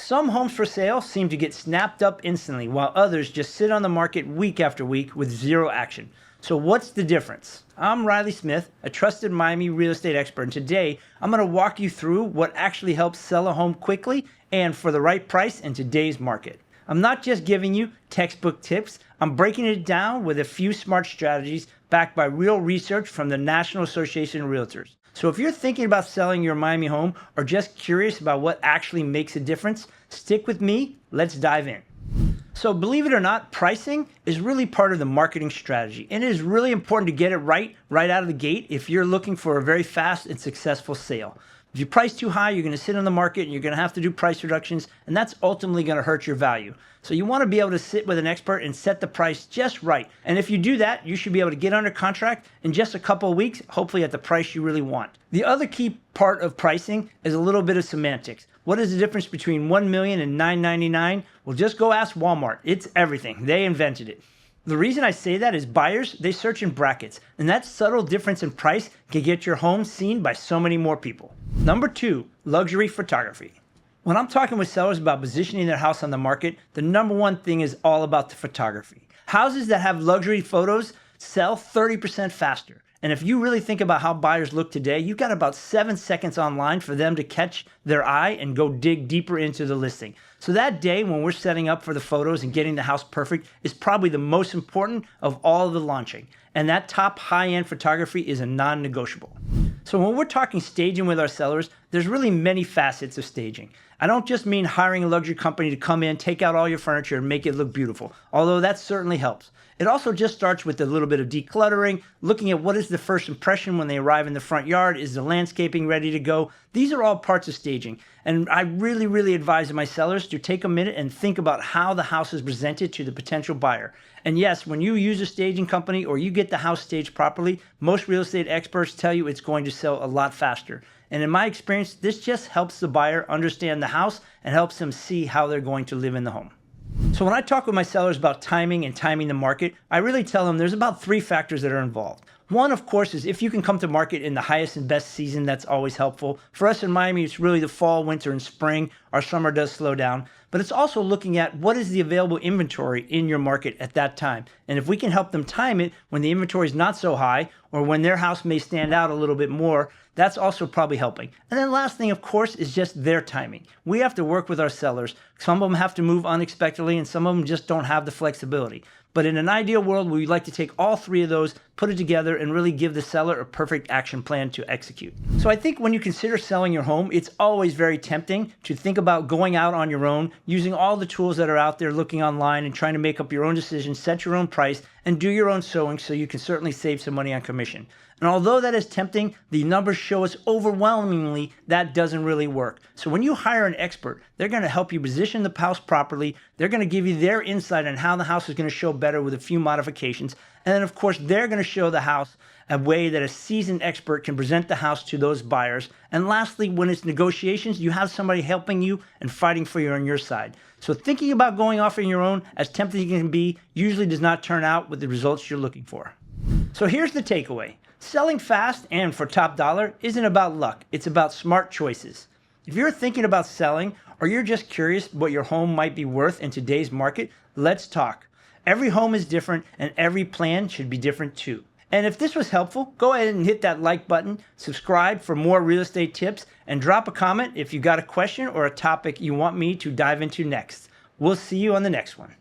Some homes for sale seem to get snapped up instantly, while others just sit on the market week after week with zero action. So what's the difference? I'm Riley Smith, a trusted Miami real estate expert, and today I'm going to walk you through what actually helps sell a home quickly and for the right price in today's market. I'm not just giving you textbook tips, I'm breaking it down with a few smart strategies backed by real research from the National Association of Realtors. So if you're thinking about selling your Miami home or just curious about what actually makes a difference, stick with me, let's dive in. So believe it or not, pricing is really part of the marketing strategy, and it is really important to get it right out of the gate if you're looking for a very fast and successful sale. If you price too high, you're going to sit on the market and you're going to have to do price reductions, and that's ultimately going to hurt your value. So you want to be able to sit with an expert and set the price just right. And if you do that, you should be able to get under contract in just a couple of weeks, hopefully at the price you really want. The other key part of pricing is a little bit of semantics. What is the difference between $1 million and $999? Well, just go ask Walmart. It's everything. They invented it. The reason I say that is buyers, they search in brackets, and that subtle difference in price can get your home seen by so many more people. Number 2, luxury photography. When I'm talking with sellers about positioning their house on the market, the number one thing is all about the photography. Houses that have luxury photos sell 30% faster. And if you really think about how buyers look today, you've got about 7 seconds online for them to catch their eye and go dig deeper into the listing. So that day when we're setting up for the photos and getting the house perfect is probably the most important of all of the launching. And that top high-end photography is a non-negotiable. So when we're talking staging with our sellers, there's really many facets of staging. I don't just mean hiring a luxury company to come in, take out all your furniture and make it look beautiful, although that certainly helps. It also just starts with a little bit of decluttering, looking at what is the first impression when they arrive in the front yard, is the landscaping ready to go? These are all parts of staging. And I really advise my sellers to take a minute and think about how the house is presented to the potential buyer. And yes, when you use a staging company or you get the house staged properly, most real estate experts tell you it's going to sell a lot faster. And in my experience, this just helps the buyer understand the house and helps them see how they're going to live in the home. So when I talk with my sellers about timing and timing the market, I really tell them there's about 3 factors that are involved. One, of course, is if you can come to market in the highest and best season, that's always helpful. For us in Miami, it's really the fall, winter, and spring. Our summer does slow down. But it's also looking at what is the available inventory in your market at that time. And if we can help them time it when the inventory is not so high or when their house may stand out a little bit more, that's also probably helping. And then last thing, of course, is just their timing. We have to work with our sellers. Some of them have to move unexpectedly and some of them just don't have the flexibility. But in an ideal world, we'd like to take all 3 of those, put it together, and really give the seller a perfect action plan to execute. So I think when you consider selling your home, it's always very tempting to think about going out on your own, using all the tools that are out there, looking online and trying to make up your own decisions, set your own price, and do your own sewing so you can certainly save some money on commission. And although that is tempting, the numbers show us overwhelmingly that doesn't really work. So when you hire an expert, they're going to help you position the house properly. They're going to give you their insight on how the house is going to show better with a few modifications. And then, of course, they're going to show the house a way that a seasoned expert can present the house to those buyers. And lastly, when it's negotiations, you have somebody helping you and fighting for you on your side. So thinking about going off on your own, as tempting as it can be, usually does not turn out with the results you're looking for. So here's the takeaway. Selling fast and for top dollar isn't about luck, it's about smart choices. If you're thinking about selling or you're just curious what your home might be worth in today's market, let's talk. Every home is different and every plan should be different too. And if this was helpful, go ahead and hit that like button, subscribe for more real estate tips, and drop a comment if you got a question or a topic you want me to dive into next. We'll see you on the next one.